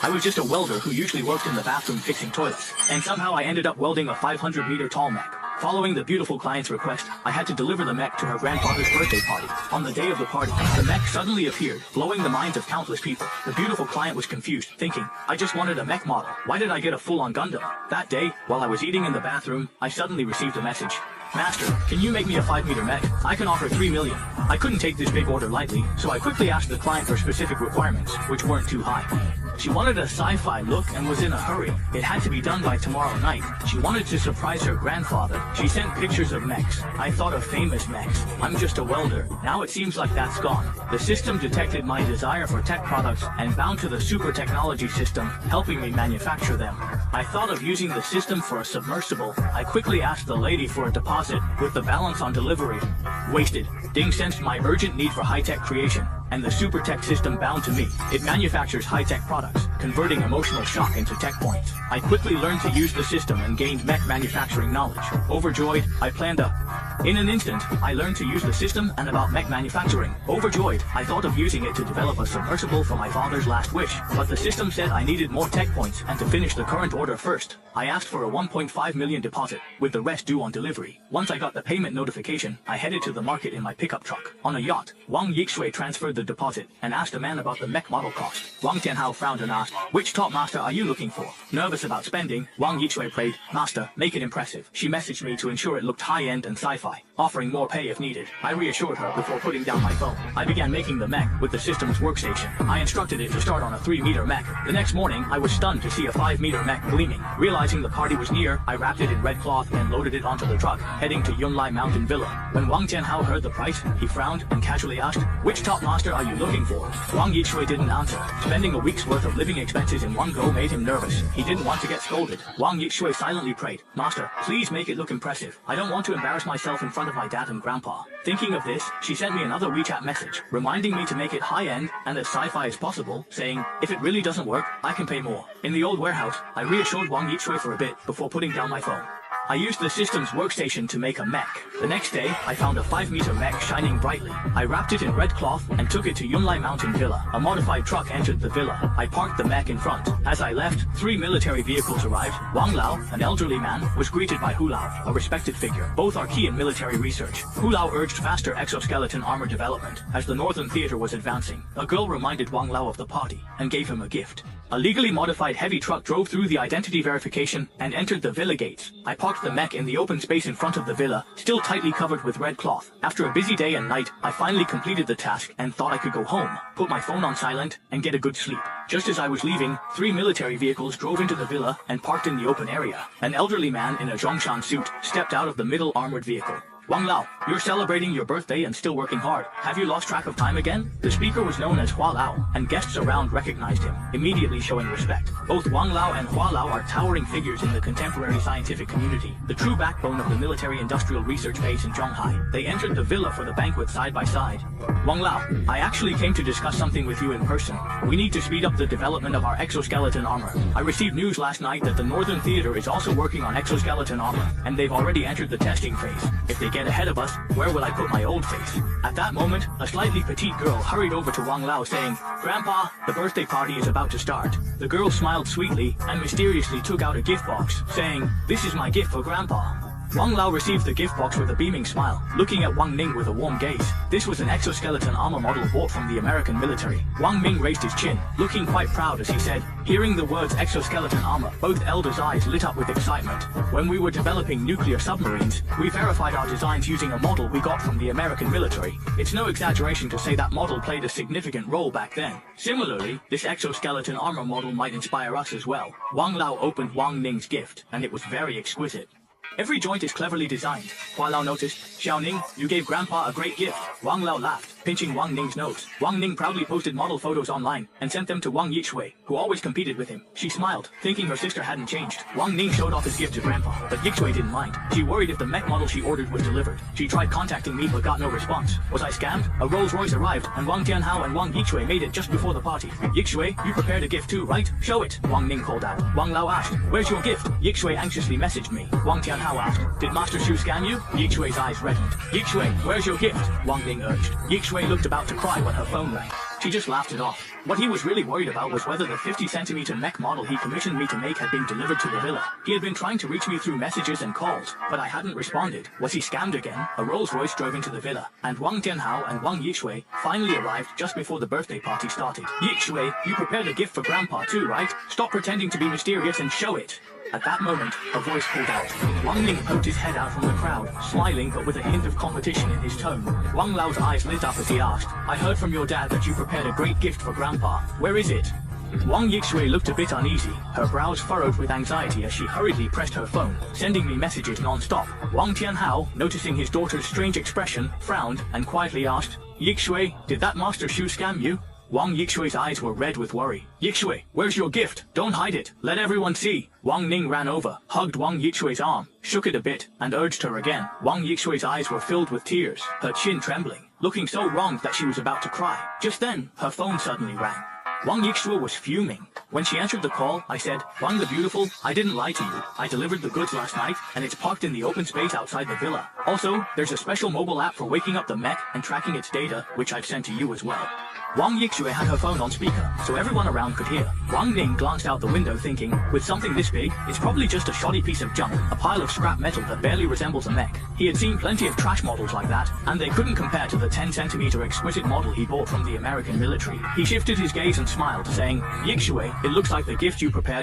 I was just a welder who usually worked in the bathroom fixing toilets, and somehow I ended up welding a 500-meter tall mech. Following the beautiful client's request, I had to deliver the mech to her grandfather's birthday party. On the day of the party, the mech suddenly appeared, blowing the minds of countless people. The beautiful client was confused, thinking, I just wanted a mech model. Why did I get a full-on Gundam? That day, while I was eating in the bathroom, I suddenly received a message. Master, can you make me a 5-meter mech? I can offer 3 million. I couldn't take this big order lightly, so I quickly asked the client for specific requirements, which weren't too high. She wanted a sci-fi look and was in a hurry. It had to be done by tomorrow night. She wanted to surprise her grandfather. She sent pictures of mechs. I thought of famous mechs. I'm just a welder. Now it seems like that's gone. The system detected my desire for tech products and bound to the super technology system, helping me manufacture them. I thought of using the system for a submersible. I quickly asked the lady for a deposit, with the balance on delivery. Wasted. Ding sensed my urgent need for high-tech creation, and the super tech system bound to me. It manufactures high-tech products, converting emotional shock into tech points. I quickly learned to use the system and gained mech manufacturing knowledge. Overjoyed, I planned in an instant, I learned to use the system and about mech manufacturing. Overjoyed, I thought of using it to develop a submersible for my father's last wish, but the system said I needed more tech points and to finish the current order first. I asked for a 1.5 million deposit, with the rest due on delivery. Once I got the payment notification, I headed to the market in my pickup truck. On a yacht, Wang Yixue transferred the deposit and asked the man about the mech model cost. Wang Tianhao frowned and asked, which top master are you looking for? Nervous about spending, Wang Yixue prayed, Master, make it impressive. She messaged me to ensure it looked high-end and sci-fi, offering more pay if needed. I reassured her before putting down my phone. I began making the mech with the system's workstation. I instructed it to start on a 3-meter mech. The next morning, I was stunned to see a 5-meter mech gleaming. Realizing the party was near, I wrapped it in red cloth and loaded it onto the truck, heading to Yunlai Mountain Villa. When Wang Tianhao heard the price, he frowned and casually asked, which top master are you looking for? Wang Yixue didn't answer. Spending a week's worth of living expenses in one go made him nervous. He didn't want to get scolded. Wang Yixue silently prayed, Master, please make it look impressive. I don't want to embarrass myself in front of my dad and grandpa. Thinking of this, she sent me another WeChat message, reminding me to make it high-end and as sci-fi as possible, saying, if it really doesn't work, I can pay more. In the old warehouse, I reassured Wang Yixue for a bit before putting down my phone. I used the system's workstation to make a mech. The next day, I found a 5-meter mech shining brightly. I wrapped it in red cloth and took it to Yunlai Mountain Villa. A modified truck entered the villa. I parked the mech in front. As I left, 3 military vehicles arrived. Wang Lao, an elderly man, was greeted by Hu Lao, a respected figure. Both are key in military research. Hu Lao urged faster exoskeleton armor development. As the Northern Theater was advancing, a girl reminded Wang Lao of the party and gave him a gift. A legally modified heavy truck drove through the identity verification and entered the villa gates. I parked the mech in the open space in front of the villa, still tightly covered with red cloth. After a busy day and night, I finally completed the task and thought I could go home, put my phone on silent, and get a good sleep. Just as I was leaving, 3 military vehicles drove into the villa and parked in the open area. An elderly man in a Zhongshan suit stepped out of the middle armored vehicle. Wang Lao, you're celebrating your birthday and still working hard. Have you lost track of time again? The speaker was known as Hua Lao, and guests around recognized him, immediately showing respect. Both Wang Lao and Hua Lao are towering figures in the contemporary scientific community, the true backbone of the military-industrial research base in Zhonghai. They entered the villa for the banquet side by side. Wang Lao, I actually came to discuss something with you in person. We need to speed up the development of our exoskeleton armor. I received news last night that the Northern Theater is also working on exoskeleton armor, and they've already entered the testing phase. If they get ahead of us, where will I put my old face? At that moment, a slightly petite girl hurried over to Wang Lao saying, Grandpa, the birthday party is about to start. The girl smiled sweetly and mysteriously took out a gift box, saying, this is my gift for Grandpa. Wang Lao received the gift box with a beaming smile, looking at Wang Ning with a warm gaze. This was an exoskeleton armor model bought from the American military. Wang Ming raised his chin, looking quite proud as he said, hearing the words exoskeleton armor, both elders' eyes lit up with excitement. When we were developing nuclear submarines, we verified our designs using a model we got from the American military. It's no exaggeration to say that model played a significant role back then. Similarly, this exoskeleton armor model might inspire us as well. Wang Lao opened Wang Ning's gift, and it was very exquisite. Every joint is cleverly designed. Hua Lao noticed. Xiaoning, you gave Grandpa a great gift. Wang Lao laughed, pinching Wang Ning's nose. Wang Ning proudly posted model photos online and sent them to Wang Yixue, who always competed with him. She smiled, thinking her sister hadn't changed. Wang Ning showed off his gift to Grandpa, but Yixue didn't mind. She worried if the mech model she ordered was delivered. She tried contacting me but got no response. Was I scammed? A Rolls Royce arrived, and Wang Tianhao and Wang Yixue made it just before the party. Yixue, you prepared a gift too, right? Show it, Wang Ning called out. Wang Lao asked, where's your gift? Yixue anxiously messaged me. Wang Tianhao asked, did Master Shu scam you? Yixue's eyes reddened. Yixue, where's your gift? Wang Ning urged. Yixue looked about to cry when her phone rang. She just laughed it off. What he was really worried about was whether the 50-centimeter mech model he commissioned me to make had been delivered to the villa. He had been trying to reach me through messages and calls, but I hadn't responded. Was he scammed again? A Rolls Royce drove into the villa, and Wang Tianhao and Wang Yixue finally arrived just before the birthday party started. Yixue, you prepared a gift for Grandpa too, right? Stop pretending to be mysterious and show it. At that moment, a voice called out. Wang Ning poked his head out from the crowd, smiling but with a hint of competition in his tone. Wang Lao's eyes lit up as he asked, I heard from your dad that you prepared a great gift for Grandpa. Where is it? Wang Yixue looked a bit uneasy, her brows furrowed with anxiety as she hurriedly pressed her phone, sending me messages non-stop. Wang Tianhao, noticing his daughter's strange expression, frowned and quietly asked, Yixue, did that master Shu scam you? Wang Yixue's eyes were red with worry. Yixue, where's your gift? Don't hide it. Let everyone see. Wang Ning ran over, hugged Wang Yixue's arm, shook it a bit, and urged her again. Wang Yixue's eyes were filled with tears, her chin trembling, looking so wronged that she was about to cry. Just then, her phone suddenly rang. Wang Yixue was fuming. When she answered the call, I said, Wang the Beautiful, I didn't lie to you. I delivered the goods last night, and it's parked in the open space outside the villa. Also, there's a special mobile app for waking up the mech and tracking its data, which I've sent to you as well. Wang Yixue had her phone on speaker, so everyone around could hear. Wang Ning glanced out the window thinking, with something this big, it's probably just a shoddy piece of junk, a pile of scrap metal that barely resembles a mech. He had seen plenty of trash models like that, and they couldn't compare to the 10-centimeter exquisite model he bought from the American military. He shifted his gaze and smiled, saying, Yixue, it looks like the gift you prepared